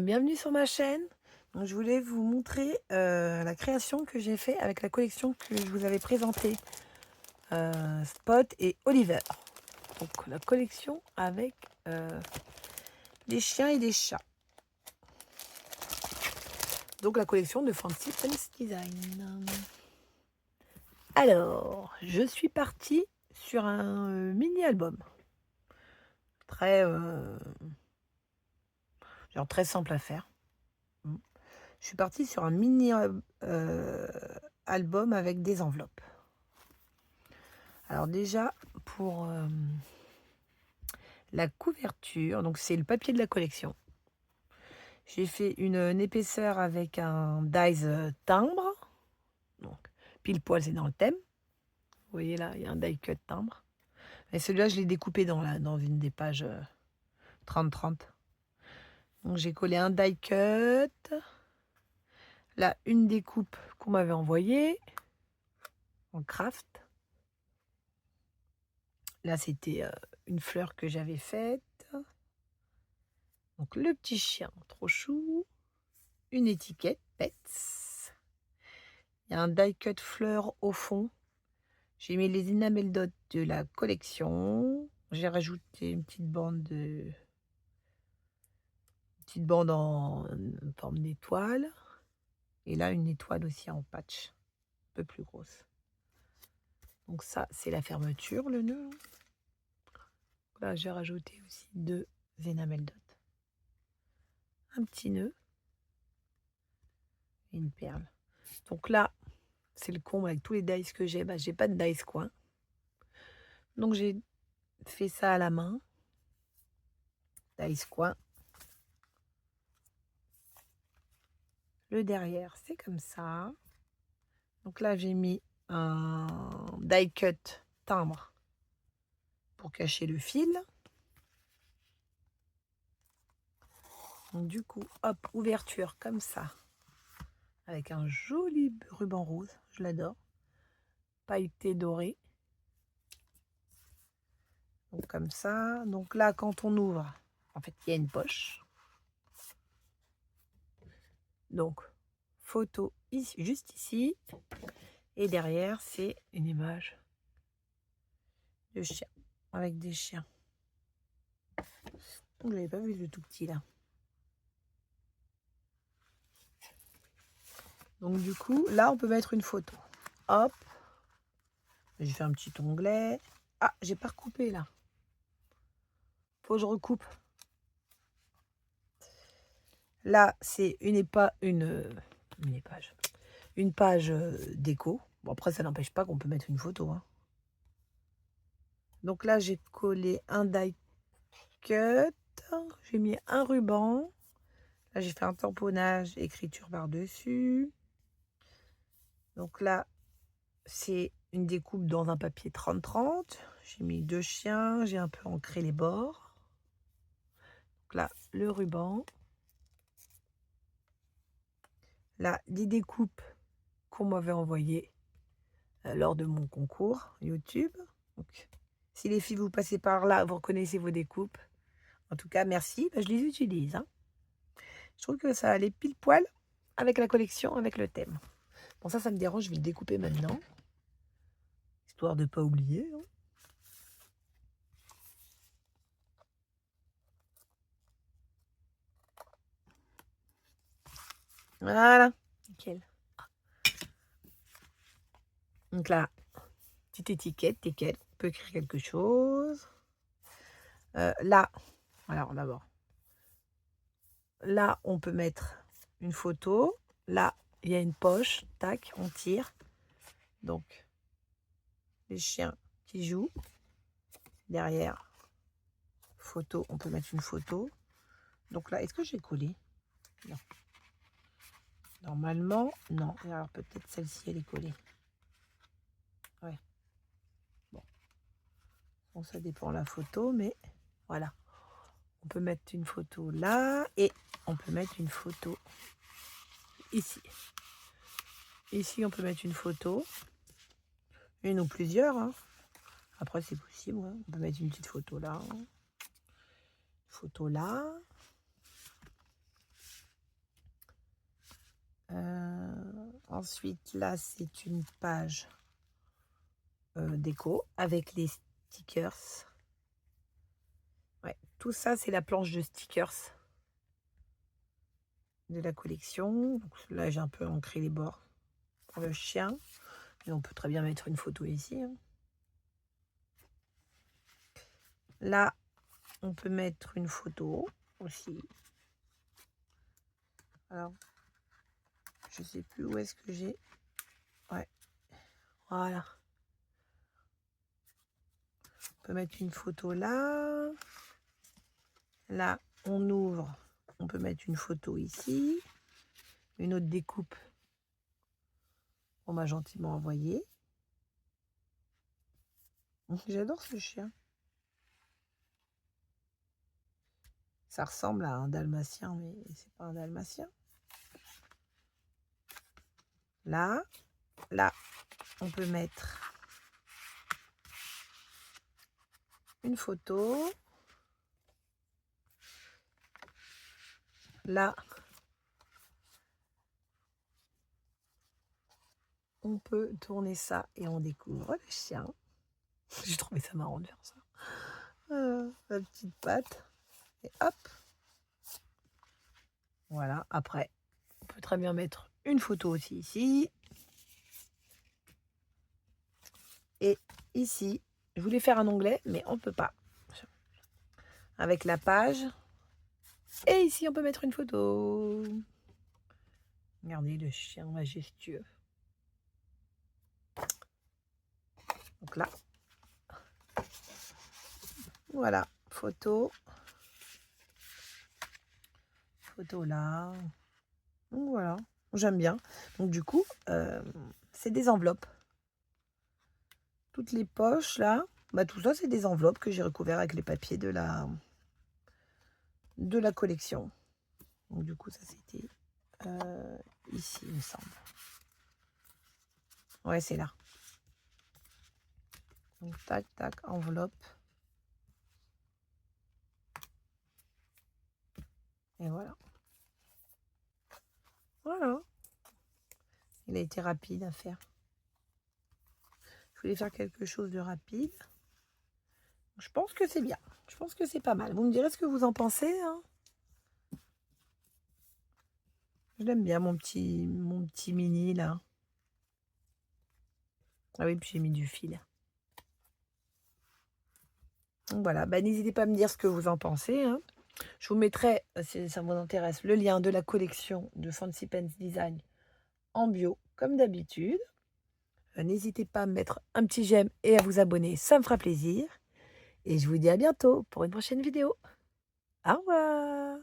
bienvenue sur ma chaîne. Donc, je voulais vous montrer la création que j'ai fait avec la collection que je vous avais présentée, Spot et Oliver. Donc la collection avec des chiens et des chats. Donc la collection de Fancy Pants Design. Alors, je suis partie sur un mini-album. Très, genre très simple à faire. Je suis partie sur un mini album avec des enveloppes. Alors déjà, pour la couverture, donc c'est le papier de la collection. J'ai fait une épaisseur avec un dies timbre. Donc, pile poil, c'est dans le thème. Vous voyez là, il y a un die cut timbre. Et celui-là, je l'ai découpé dans une des pages 30-30. Donc j'ai collé un die cut. Là, une découpe qu'on m'avait envoyée en craft. Là, c'était une fleur que j'avais faite. Donc le petit chien, trop chou. Une étiquette, Pets. Il y a un die cut fleur au fond. J'ai mis les enamel dots de la collection. J'ai rajouté une petite bande en forme d'étoile. Et là, une étoile aussi en patch, un peu plus grosse. Donc ça, c'est la fermeture, le nœud. Là, j'ai rajouté aussi 2 enamel dots. Un petit nœud. Et une perle. Donc là, c'est le comble avec tous les dies que j'ai. J'ai pas de dies coin. Donc j'ai fait ça à la main. Dice coin. Le derrière, c'est comme ça. Donc là, j'ai mis un die cut timbre pour cacher le fil. Donc du coup, hop, ouverture comme ça. Avec un joli ruban rose. Je l'adore. Pailleté doré. Donc comme ça. Donc là, quand on ouvre, en fait, il y a une poche. Donc, photo ici, juste ici. Et derrière, c'est une image de chien. Avec des chiens. Donc, je n'avais pas vu le tout petit là. Donc du coup, là, on peut mettre une photo. Hop. J'ai fait un petit onglet. Ah, j'ai pas recoupé là. Faut que je recoupe. Là, c'est une page déco. Bon, après, ça n'empêche pas qu'on peut mettre une photo. Hein. Donc là, j'ai collé un die cut. J'ai mis un ruban. Là, j'ai fait un tamponnage, écriture par-dessus. Donc là, c'est une découpe dans un papier 30-30. J'ai mis 2 chiens. J'ai un peu ancré les bords. Donc là, le ruban. Là, des découpes qu'on m'avait envoyées lors de mon concours YouTube. Donc, si les filles, vous passez par là, vous reconnaissez vos découpes. En tout cas, merci. Je les utilise. Hein. Je trouve que ça allait pile poil avec la collection, avec le thème. Bon, ça me dérange. Je vais le découper maintenant. Histoire de ne pas oublier. Hein. Voilà. Nickel. Donc là, petite étiquette, nickel. On peut écrire quelque chose. Là, alors d'abord, là, on peut mettre une photo. Là, il y a une poche. Tac, on tire. Donc, les chiens qui jouent. Derrière, photo, on peut mettre une photo. Donc là, est-ce que j'ai collé? Non. Normalement, non. Alors peut-être celle-ci, elle est collée. Ouais. Bon, ça dépend de la photo, mais voilà. On peut mettre une photo là et on peut mettre une photo ici. Ici, on peut mettre une photo. Une ou plusieurs. Hein. Après, c'est possible. Hein. On peut mettre une petite photo là. Photo là. Ensuite, là, c'est une page déco avec les stickers. Ouais, tout ça, c'est la planche de stickers de la collection. Donc, là, j'ai un peu ancré les bords pour le chien. Et on peut très bien mettre une photo ici, hein. Là, on peut mettre une photo aussi. Alors, je sais plus où est-ce que j'ai. Ouais, voilà. On peut mettre une photo là. Là, on ouvre. On peut mettre une photo ici. Une autre découpe. On m'a gentiment envoyé. J'adore ce chien. Ça ressemble à un dalmatien, mais c'est pas un dalmatien. Là, on peut mettre une photo. Là, on peut tourner ça et on découvre le chien. J'ai trouvé ça marrant de faire ça. La petite patte. Et hop. Voilà. Après, on peut très bien mettre une photo aussi ici. Et ici, je voulais faire un onglet, mais on ne peut pas. Avec la page. Et ici, on peut mettre une photo. Regardez le chien majestueux. Donc là, voilà, photo. Photo là. Donc voilà, j'aime bien. Donc du coup, c'est des enveloppes. Toutes les poches là, bah, tout ça, c'est des enveloppes que j'ai recouvertes avec les papiers de la collection. Donc du coup, ça c'était ici, il me semble. Ouais, c'est là. Donc tac, tac, enveloppe. Et voilà. Voilà. Il a été rapide à faire. Je voulais faire quelque chose de rapide. Je pense que c'est bien. Je pense que c'est pas mal. Vous me direz ce que vous en pensez, hein. Je l'aime bien, mon petit mini, là. Ah oui, puis j'ai mis du fil. Donc voilà, bah, n'hésitez pas à me dire ce que vous en pensez, hein. Je vous mettrai, si ça vous intéresse, le lien de la collection de Fancy Pants Design en bio, comme d'habitude. N'hésitez pas à me mettre un petit j'aime et à vous abonner, ça me fera plaisir. Et je vous dis à bientôt pour une prochaine vidéo. Au revoir!